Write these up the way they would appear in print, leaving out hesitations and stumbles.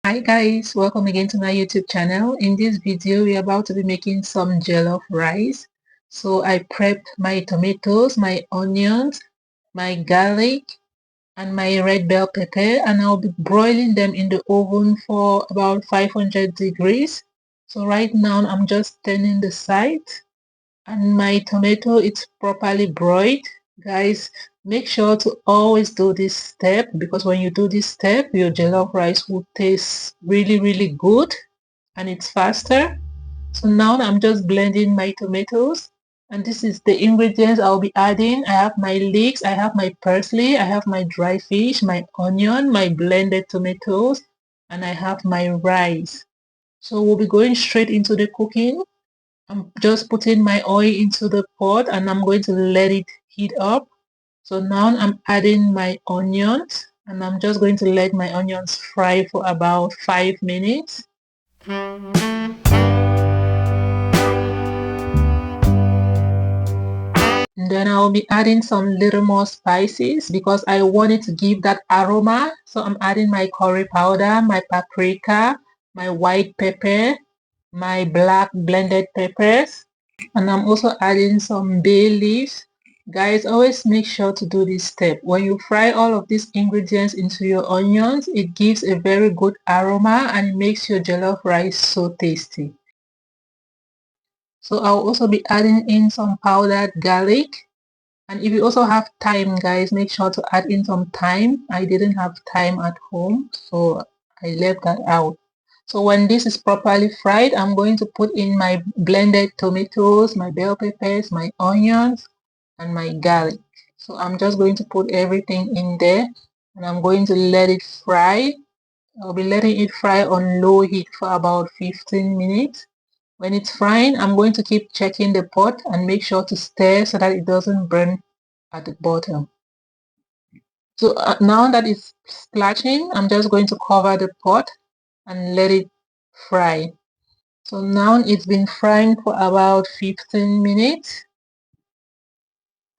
Hi guys, welcome again to my YouTube channel. In this video, we're about to be making some jollof rice. So I prepped my tomatoes, my onions, my garlic, and my red bell pepper, and I'll be broiling them in the oven for about 500 degrees. So right now, I'm just turning the side, and my tomato is properly broiled. Guys, make sure to always do this step, because when you do this step your jollof rice will taste really good and it's faster. So now I'm just blending my tomatoes, and this is the ingredients I'll be adding. I have my leeks, I have my parsley, I have my dry fish, my onion, my blended tomatoes, and I have my rice. So we'll be going straight into the cooking. I'm just putting my oil into the pot and I'm going to let it heat up. So now I'm adding my onions and I'm just going to let my onions fry for about 5 minutes. And then I'll be adding some little more spices because I want it to give that aroma. So I'm adding my curry powder, my paprika, my white pepper, my black blended peppers, and I'm also adding some bay leaves. Guys, always make sure to do this step. When you fry all of these ingredients into your onions, it gives a very good aroma and it makes your jollof rice so tasty. So I'll also be adding in some powdered garlic. And if you also have thyme, guys, make sure to add in some thyme. I didn't have thyme at home, so I left that out. So when this is properly fried, I'm going to put in my blended tomatoes, my bell peppers, my onions, and my garlic. So I'm just going to put everything in there and I'm going to let it fry. I'll be letting it fry on low heat for about 15 minutes. When it's frying, I'm going to keep checking the pot and make sure to stir so that it doesn't burn at the bottom. So now that it's splashing, I'm just going to cover the pot and let it fry. So now it's been frying for about 15 minutes.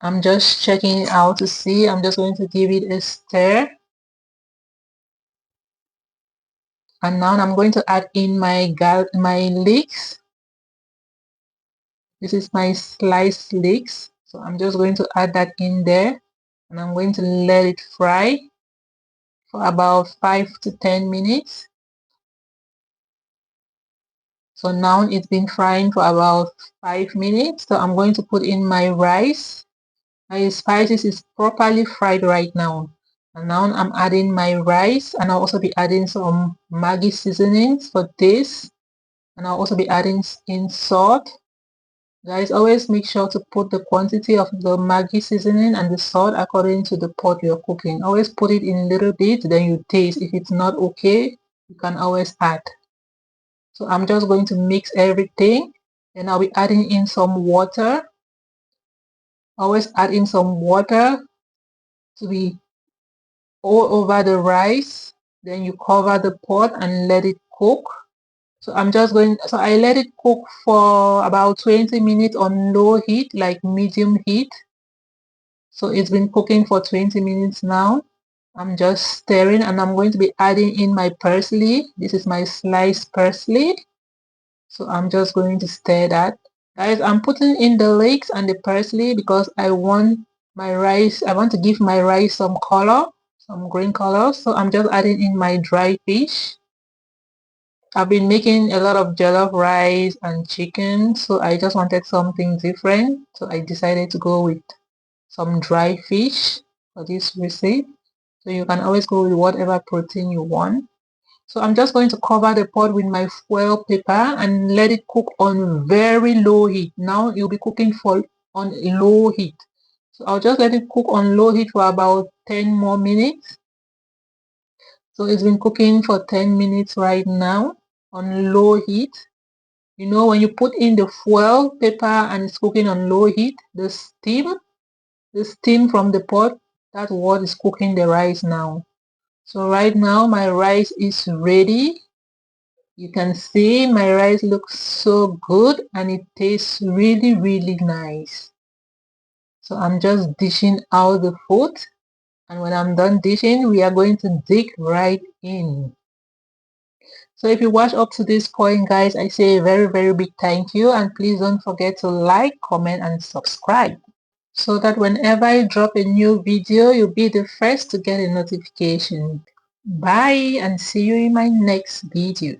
I'm just checking it out to see. I'm just going to give it a stir. And now I'm going to add in my leeks. This is my sliced leeks. So I'm just going to add that in there. And I'm going to let it fry for about 5 to 10 minutes. So now it's been frying for about 5 minutes. So I'm going to put in my rice. My spices is properly fried right now. And now I'm adding my rice, and I'll also be adding some Maggi seasonings for this. And I'll also be adding in salt. Guys, always make sure to put the quantity of the Maggi seasoning and the salt according to the pot you're cooking. Always put it in little bit, then you taste. If it's not okay, you can always add. So I'm just going to mix everything. Then I'll be adding in some water. Always add in some water to be all over the rice. Then you cover the pot and let it cook. So I let it cook for about 20 minutes on low heat, like medium heat. So it's been cooking for 20 minutes now. I'm just stirring and I'm going to be adding in my parsley. This is my sliced parsley. So I'm just going to stir that. Guys, I'm putting in the leeks and the parsley because I want to give my rice some color, some green color. So I'm just adding in my dry fish. I've been making a lot of jollof rice and chicken, so I just wanted something different. So I decided to go with some dry fish for this recipe. So you can always go with whatever protein you want. So I'm just going to cover the pot with my foil paper and let it cook on very low heat. Now you'll be cooking on low heat. So I'll just let it cook on low heat for about 10 more minutes. So it's been cooking for 10 minutes right now on low heat. You know, when you put in the foil paper and it's cooking on low heat, the steam from the pot, that's what is cooking the rice now. So right now my rice is ready. You can see my rice looks so good and it tastes really nice. So I'm just dishing out the food, and when I'm done dishing, we are going to dig right in. So if you watch up to this point, guys, I say a very big thank you, and please don't forget to like, comment and subscribe so that whenever I drop a new video, you'll be the first to get a notification. Bye and see you in my next video.